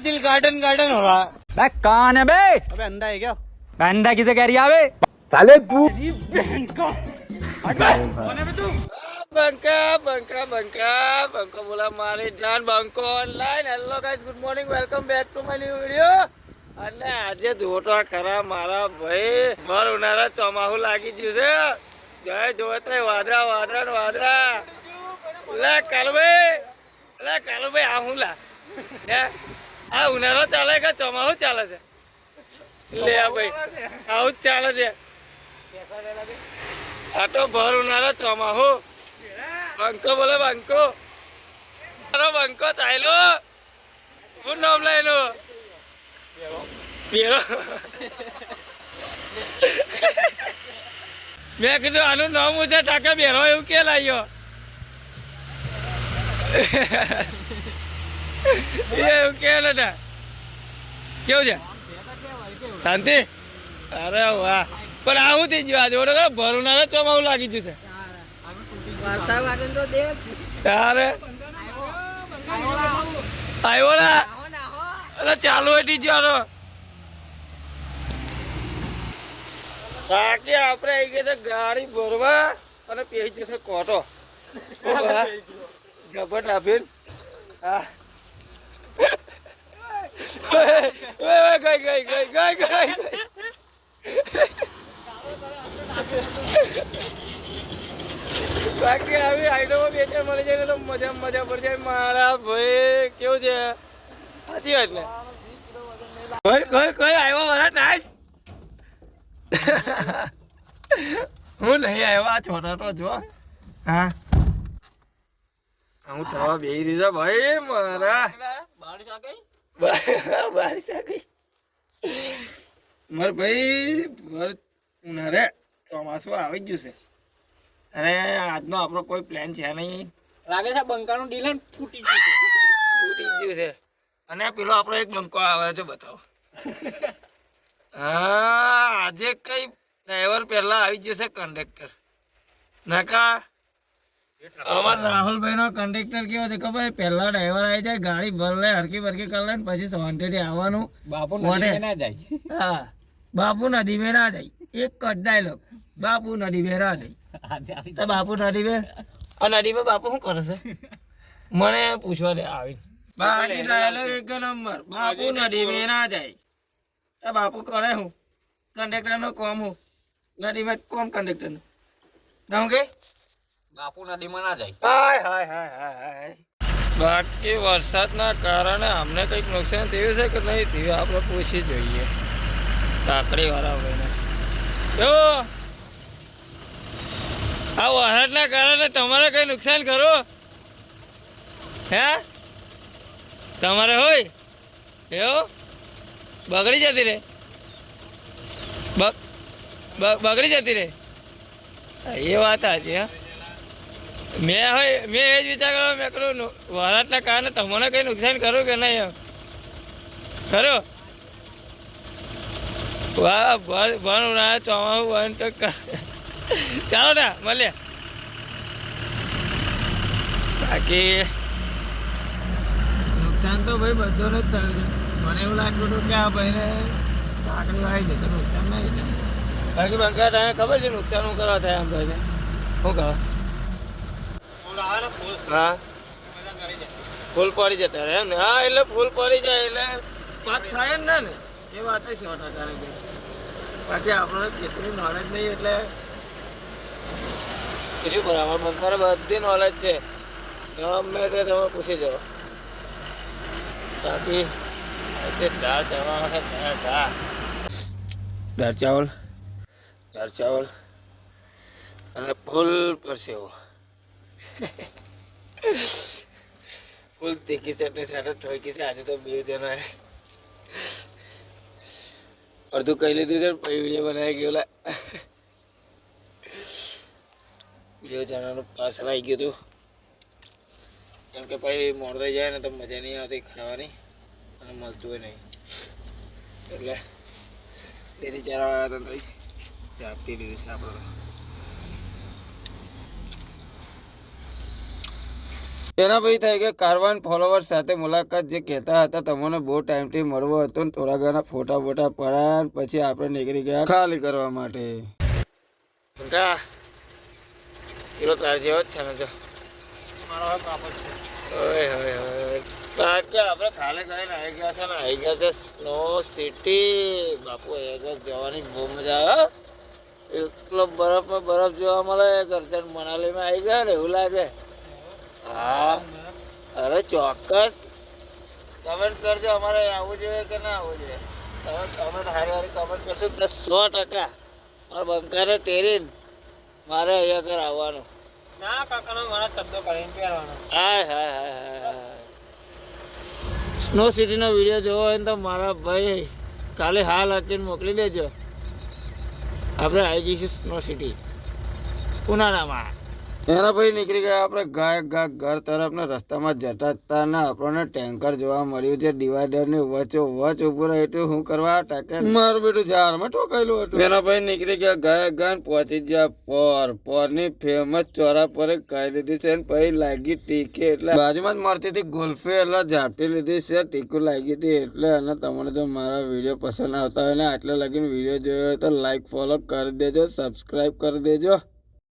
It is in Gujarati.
दिल गार्डन गार्डन हो रहा बे कौन है बे? अबे अंधा है क्या अंधा किसे कह रही है बे? साले तू બંકા બંકા બંકા બંકો બોલા મારી જાન બંકો online hello guys good morning welcome back to my new video અને આજે જોતો ખરા મારા ભાઈ ભર ઉનાળા ચોમાહુ લાગી ગયું છે જય જોતે વાદળા વાદળા ને વાદળા લે કાલુભાઈ આ હું લા હે આ ઉનાળો ચાલે કે ચોમાહુ ચાલે છે લે આ ભાઈ આવું જ ચાલે છે આ તો ભર ઉનાળો ચોમાહુ બંકો બોલે બંકો અરે બંકો ચાલ્યો શું નામ લઈને બેરો મેં કીધું આનું નામ છે ટાકા બેરો એવું કે લાગ્યો એવું કે નતા કેવું છે શાંતિ અરે વાહ પણ આવું થઈ ગયું આજે ઓળો ભરુનારો ચોમાવું લાગી ગયું છે તારે આવ્યો ને અરે ચાલુ એટી ગયો બાકી આપણે આવી ગયા છે ગાડી ભરવા અને પેહી જશે કોટો ગભટ આપીને હા ગઈ બાકી આવી આઈટમો બે ચાર મળી જાય ને તો મજા પડી જાય મારા ભાઈ કેવું છે સાચી વાત ને કઈ આવ્યો મારા નાશ હું નહીં આવ્યો આ છોટા તો જો હા હું થવા બેહી રહ્યો ભાઈ મારા બારીશ આ ગઈ મારે ભાઈ ભર ઉનાળે ચોમાસું આવી ગયું છે અને આજનો આપણો કોઈ પ્લાન છે નહીં લાગે છે બંકાનું ડીલન ફૂટી ગયું છે અને પેલો આપણો એક બંકો આવે છે બતાવો હા આજે કઈ ડ્રાઈવર પહેલા આવી ગયો છે કંડક્ટર નાકા અમારા રાહુલભાઈ નો કંડક્ટર કેવો છે ખબર પહેલા ડ્રાઈવર આવી જાય ગાડી ભર લે હરકી બરકી કરી લે પછી સોન્ટેડી આવવાનું બાપુ નદી ના જાય હા બાપુ નદી में ના જાય એક જ ડાયલોગ બાપુ નદી में ના જાય બાપુ નદી में નદી में બાપુ શું કરે છે મને પૂછવા દે આવી બાકી ડાયલોગ એક નંબર બાપુ નદી में ના જાય બાપુ કરે હું કંડક્ટર નો કોમ હું નદી में કોમ કંડક્ટર નું જાઉં કે બાપુ નદીમાં ના જાય હાય હાય હાય હાય બાકી વરસાદના કારણે અમને કંઈક નુકસાન થયું છે કે નહીં થયું આપણે પૂછી જોઈએ કાકડી વાળા ભાઈને જો આ વરસાદના કારણે તમારે કઈ નુકસાન ખરું હે તમારે હોય એવું બગડી જતી રે બગડી જતી રે એ વાત સાચી હા મેં એ જ વિચાર કર્યો મેં કહ્યું વરસાદના કારણે તમને કંઈ નુકસાન કરું કે નહીં ખરું વાહ ભણ ઉનાળા ચોમાસું વન તો ચાલો ને મળીએ બાકી નુકસાન તો ભાઈ બધું જ થયું છે મને એવું લાગતું હતું કે આ ભાઈને કાકડી વાળી જતો નુકસાન નહીં થાય બાકી બંકા તને ખબર છે નુકસાન શું કરવા થાય આમ ભાઈને શું કહો હા ફૂલ પડી જતા રહે એમ ને હા એટલે ફૂલ પડી જાય એટલે પાક થાય જ ને એ વાત 100% બાકી આપણને કેટલી નોલેજ નહીં એટલે શું કરો અમારા બંખારે બધી નોલેજ છે ગમે તે તમે પૂછી જાઓ બાકી દાળ ચાવલ છે દાળ ચાવલ અને ફૂલ પરસેવો ફૂલ તીખી ચટણી સાથે ઠોકી છે આજે તો બે જણા અડધું કહી લીધું છે પછી વિડીયો બનાવી ગયો બે જણાનું પાર્સલ આવી ગયું હતું કેમ કે પછી મોડ થઈ જાય ને તો મજા નહીં આવતી ખાવાની અને મળતું હોય નહીં એટલે બેથી ચાર આવ્યા હતા ચા પી લીધી છે આપણે એના પછી થઈ ગયા કારવાન ફોલોવર સાથે મુલાકાત, જે કહેતા હતા તમને બહુ ટાઈમથી મળવો હતો ને થોડા ઘણા ફોટા બોટા પડાયા ને પછી આપણે નીકળી ગયા ખાલી કરવા માટે. પેલો તાર જેવો જ છે ને, જો મારો કાપડ છે. ઓય હોય હોય આપણે ખાલી કરીને આવી ગયા છે ને, આવી ગયા છે સ્નો સિટી. બાપુ અહીંયા જવાની બહુ મજા આવે. એટલો બરફમાં બરફ જોવા મળે. ગરજન મનાલીમાં આવી ગયા ને એવું લાગે. હા અરે ચોક્કસ કમેન્ટ કરજો અમારે આવવું જોઈએ કે ના આવવું જોઈએ. તમે કમેન્ટ હારી હારી કમેન્ટ કરશો તો 100% મારા બંકાને ટેરીને મારે અહીંયા ઘર આવવાનું. ના કાકાનો મારા શબ્દો કરીને પહેરવાનો. હાય હાય હાય હાય. સ્નો સિટીનો વિડીયો જોવો હોય ને તો મારા ભાઈ કાલે હાલ હાકીને મોકલી દેજો. આપણે આવી જઈશું સ્નો સિટી ઉનાળામાં. એના પછી નીકળી ગયા આપણે ગાયક ઘર તરફ ને. રસ્તામાં જતા હતા ને આપણને ટેન્કર જોવા મળ્યું છે ડિવાઈડર ની વચ્ચો વચ ઉભું રહ્યું. શું કરવા ટેન્કર મારું બેટું ઝાડમાં ઠોકાયેલું હતું. એના પછી નીકળી ગયા ગાયક ગાન પહોંચી ગયા પોર ની ફેમસ ચોરા પર ખાઈ લીધી છે. પછી લાગી ટીકી, એટલે બાજુમાં જ મળતી હતી ગુલ્ફી, એટલે ઝાપટી લીધી છે. ટીકું લાગી હતી એટલે. અને તમને જો મારા વિડીયો પસંદ આવતા હોય ને આટલા લગીને વિડીયો જોયો હોય તો લાઈક ફોલો કરી દેજો, સબસ્ક્રાઈબ કરી દેજો.